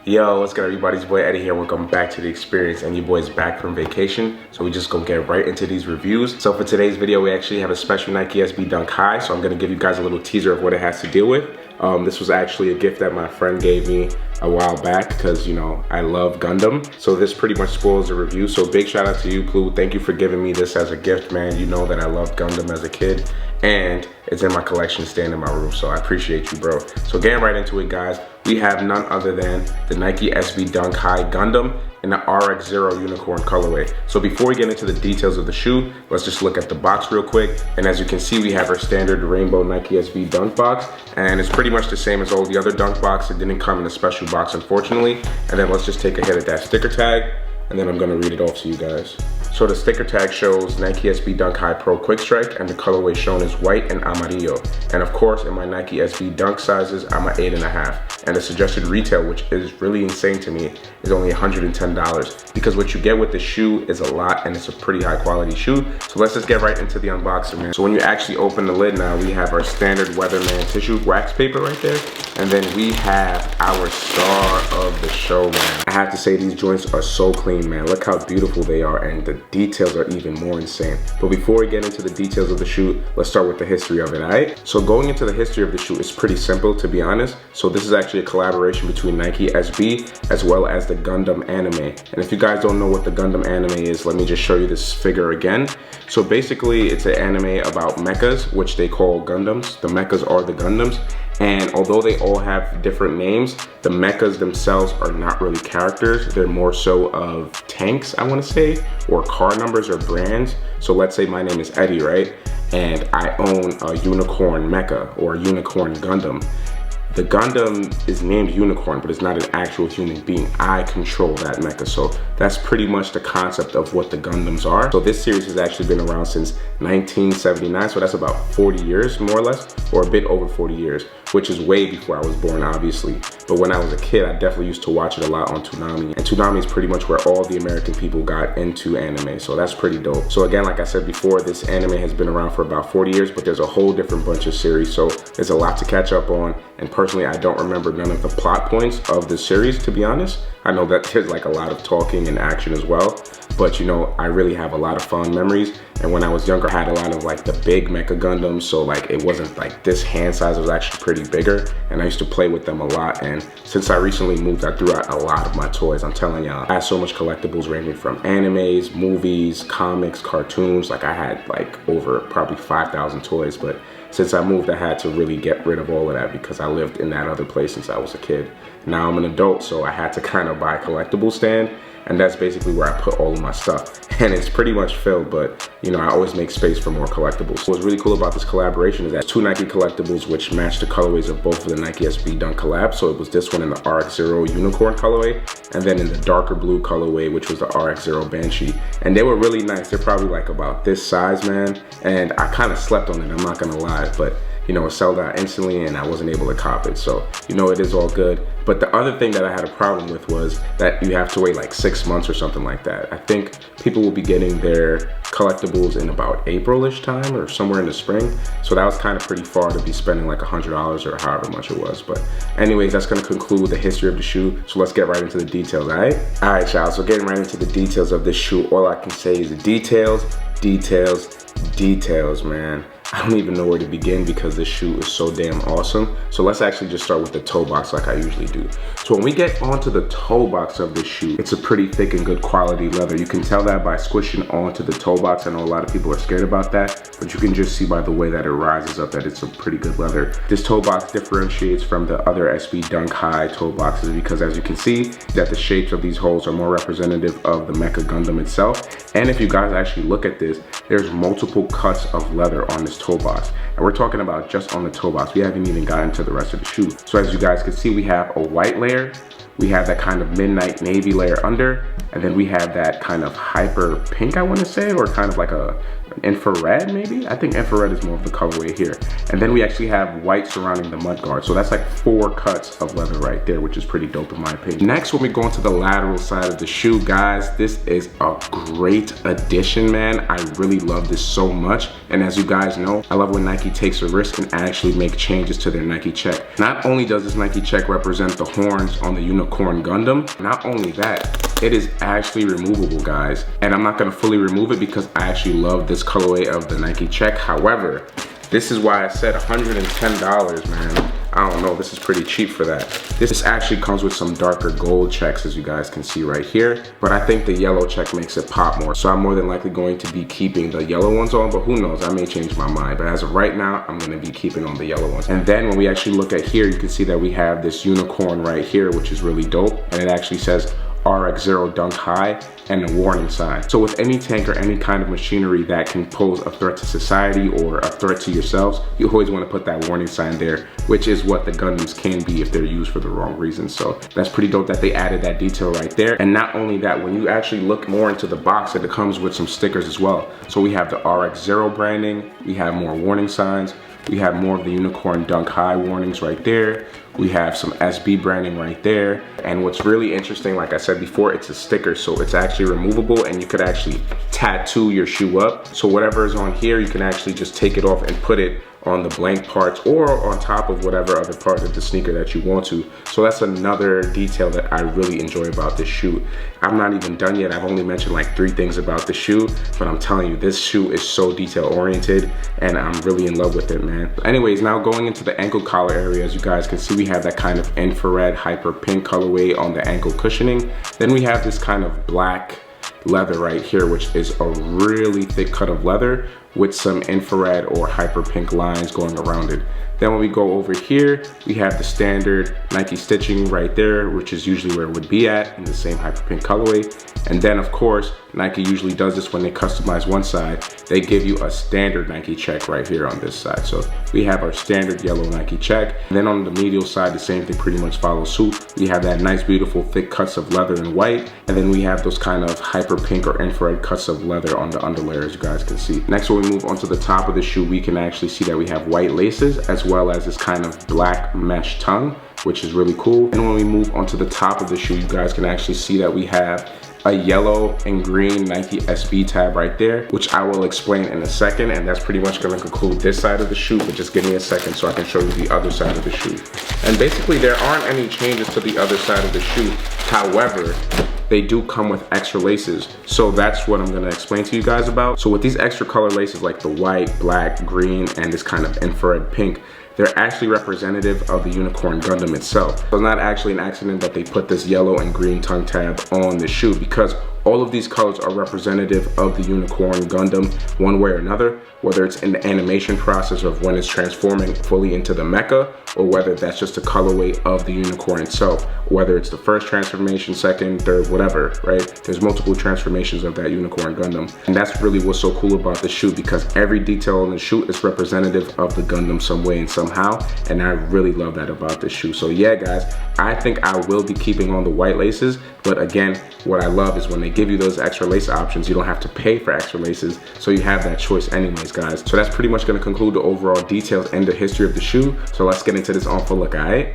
Yo, what's good everybody? It's your boy Eddie here. Welcome back to The Experience, and your boy's back from vacation. So we just gonna get right into these reviews. So for today's video, we actually have a special Nike SB Dunk High. So I'm gonna give you guys a little teaser of what it has to deal with. This was actually a gift that my friend gave me a while back because, you know, I love Gundam. So this pretty much spoils the review. So big shout out to you, Plu. Thank you for giving me this as a gift, man. You know that I loved Gundam as a kid, and it's in my collection staying in my room. So I appreciate you, bro. So getting right into it, guys. We have none other than the Nike SB Dunk High Gundam in the RX-0 unicorn colorway. So before we get into the details of the shoe, let's just look at the box real quick. And as you can see, we have our standard rainbow Nike SB Dunk box, and it's pretty much the same as all the other Dunk box. It didn't come in a special box, unfortunately. And then let's just take a hit at that sticker tag, and then I'm gonna read it off to you guys. So the sticker tag shows Nike SB Dunk High Pro Quick Strike, and the colorway shown is white and amarillo. And of course, in my Nike SB Dunk sizes, I'm at 8.5. And the suggested retail, which is really insane to me, is only $110. Because what you get with the shoe is a lot, and it's a pretty high quality shoe. So let's just get right into the unboxing, man. So when you actually open the lid now, we have our standard Weatherman tissue wax paper right there. And then we have our star of the show, man. I have to say, these joints are so clean, man. Look how beautiful they are, and the details are even more insane. But before we get into the details of the shoe, let's start with the history of it, alright? So going into the history of the shoe is pretty simple, to be honest. So this is actually a collaboration between Nike SB as well as the Gundam anime. And if you guys don't know what the Gundam anime is, let me just show you this figure again. So basically, it's an anime about mechas, which they call Gundams. The mechas are the Gundams. And although they all have different names, the mechas themselves are not really characters. They're more so of tanks, I want to say, or car numbers or brands. So let's say my name is Eddie, right? And I own a unicorn mecha or a unicorn Gundam. The Gundam is named Unicorn, but it's not an actual human being. I control that mecha. So that's pretty much the concept of what the Gundams are. So this series has actually been around since 1979. So that's about 40 years, more or less, or a bit over 40 years, which is way before I was born, obviously. But when I was a kid, I definitely used to watch it a lot on Toonami. And Toonami is pretty much where all the American people got into anime. So that's pretty dope. So again, like I said before, this anime has been around for about 40 years, but there's a whole different bunch of series. So there's a lot to catch up on. And personally, I don't remember none of the plot points of the series, to be honest. I know that there's like a lot of talking and action as well, but you know, I really have a lot of fond memories. And when I was younger, I had a lot of like the big mecha Gundams, so like it wasn't like this hand size, it was actually pretty bigger, and I used to play with them a lot. And since I recently moved, I threw out a lot of my toys. I'm telling y'all, I had so much collectibles ranging from animes, movies, comics, cartoons. Like I had like over probably 5,000 toys, but since I moved, I had to really get rid of all of that because I lived in that other place since I was a kid. Now I'm an adult, so I had to kind of buy a collectible stand, and that's basically where I put all of my stuff. And it's pretty much filled, but you know, I always make space for more collectibles. What's really cool about this collaboration is that two Nike collectibles which match the colorways of both of the Nike SB Dunk collabs. So it was this one in the RX-0 unicorn colorway, and then in the darker blue colorway, which was the RX-0 Banshee. And they were really nice. They're probably like about this size, man. And I kind of slept on it, I'm not gonna lie, but you know, it sold out instantly and I wasn't able to cop it. So, you know, it is all good. But the other thing that I had a problem with was that you have to wait like 6 months or something like that. I think people will be getting their collectibles in about April-ish time or somewhere in the spring. So that was kind of pretty far to be spending like $100 or however much it was. But anyways, that's gonna conclude the history of the shoe. So let's get right into the details, all right? All right, y'all, so getting right into the details of this shoe, all I can say is details, details, details, man. I don't even know where to begin because this shoe is so damn awesome. So let's actually just start with the toe box like I usually do. So when we get onto the toe box of this shoe, it's a pretty thick and good quality leather. You can tell that by squishing onto the toe box. I know a lot of people are scared about that, but you can just see by the way that it rises up that it's a pretty good leather. This toe box differentiates from the other SB Dunk High toe boxes because, as you can see, that the shapes of these holes are more representative of the Mecha Gundam itself. And if you guys actually look at this, there's multiple cuts of leather on this toe box, and we're talking about just on the toe box. We haven't even gotten to the rest of the shoe. So as you guys can see, we have a white layer, we have that kind of midnight navy layer under, and then we have that kind of hyper pink, I want to say, or kind of like an infrared maybe. I think infrared is more of the colorway here. And then we actually have white surrounding the mudguard. So that's like 4 cuts of leather right there, which is pretty dope in my opinion. Next, when we go into the lateral side of the shoe, guys, this is a great addition, man. I really love this so much. And as you guys know, I love when Nike takes a risk and actually make changes to their Nike check. Not only does this Nike check represent the horns on the unicorn Unicorn Gundam. Not only that, it is actually removable, guys. And I'm not gonna fully remove it because I actually love this colorway of the Nike check. However, this is why I said $110, man. I don't know, this is pretty cheap for that. This actually comes with some darker gold checks, as you guys can see right here. But I think the yellow check makes it pop more. So I'm more than likely going to be keeping the yellow ones on, but who knows, I may change my mind. But as of right now, I'm gonna be keeping on the yellow ones. And then when we actually look at here, you can see that we have this unicorn right here, which is really dope. And it actually says RX-0 dunk high and a warning sign. So with any tank or any kind of machinery that can pose a threat to society or a threat to yourselves, you always want to put that warning sign there, which is what the Gundams can be if they're used for the wrong reasons. So that's pretty dope that they added that detail right there. And not only that, when you actually look more into the box, it comes with some stickers as well. So we have the RX-0 branding, we have more warning signs, we have more of the unicorn dunk high warnings right there. We have some SB branding right there. And what's really interesting, like I said before, it's a sticker, so it's actually removable and you could actually tattoo your shoe up. So whatever is on here, you can actually just take it off and put it on the blank parts or on top of whatever other part of the sneaker that you want to. So that's another detail that I really enjoy about this shoe. I'm not even done yet. I've only mentioned like 3 things about the shoe, but I'm telling you, this shoe is so detail oriented and I'm really in love with it, man. Anyways, now going into the ankle collar area, as you guys can see, we have that kind of infrared hyper pink colorway on the ankle cushioning. Then we have this kind of black leather right here, which is a really thick cut of leather with some infrared or hyper pink lines going around it. Then when we go over here, we have the standard Nike stitching right there, which is usually where it would be at in the same hyper pink colorway. And then of course, Nike usually does this when they customize one side. They give you a standard Nike check right here on this side. So we have our standard yellow Nike check. And then on the medial side, the same thing pretty much follows suit. We have that nice, beautiful, thick cuts of leather and white. And then we have those kind of hyper pink or infrared cuts of leather on the underlayer, as you guys can see. Next, when we move onto the top of the shoe, we can actually see that we have white laces as well as this kind of black mesh tongue, which is really cool. And when we move onto the top of the shoe, you guys can actually see that we have a yellow and green Nike SB tab right there, which I will explain in a second. And that's pretty much gonna conclude this side of the shoe, but just give me a second so I can show you the other side of the shoe. And basically there aren't any changes to the other side of the shoe. However, they do come with extra laces. So that's what I'm gonna explain to you guys about. So with these extra color laces like the white, black, green, and this kind of infrared pink, they're actually representative of the Unicorn Gundam itself. So it's not actually an accident that they put this yellow and green tongue tab on the shoe, because all of these colors are representative of the Unicorn Gundam one way or another, whether it's in the animation process of when it's transforming fully into the mecha, or whether that's just a colorway of the unicorn itself, whether it's the first transformation, second, third, whatever, right? There's multiple transformations of that Unicorn Gundam. And that's really what's so cool about the shoe, because every detail on the shoe is representative of the Gundam some way and somehow. And I really love that about this shoe. So yeah, guys, I think I will be keeping on the white laces. But again, what I love is when they give you those extra lace options, you don't have to pay for extra laces. So you have that choice anyways, guys. So that's pretty much gonna conclude the overall details and the history of the shoe. So let's get into this on for a look, all right?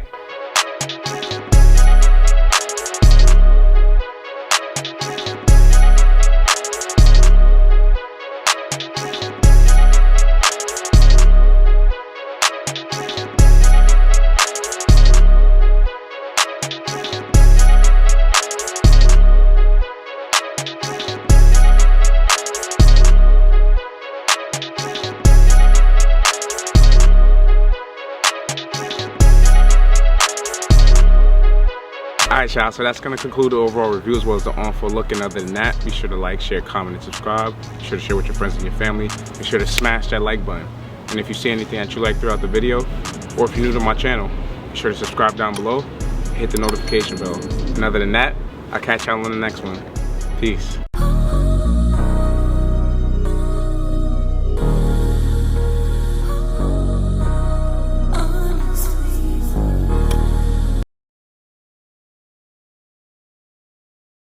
Alright y'all, so that's going to conclude the overall review as well as the on-for look. And other than that, be sure to like, share, comment, and subscribe. Be sure to share with your friends and your family. Be sure to smash that like button. And if you see anything that you like throughout the video, or if you're new to my channel, be sure to subscribe down below, hit the notification bell. And other than that, I'll catch y'all on the next one. Peace.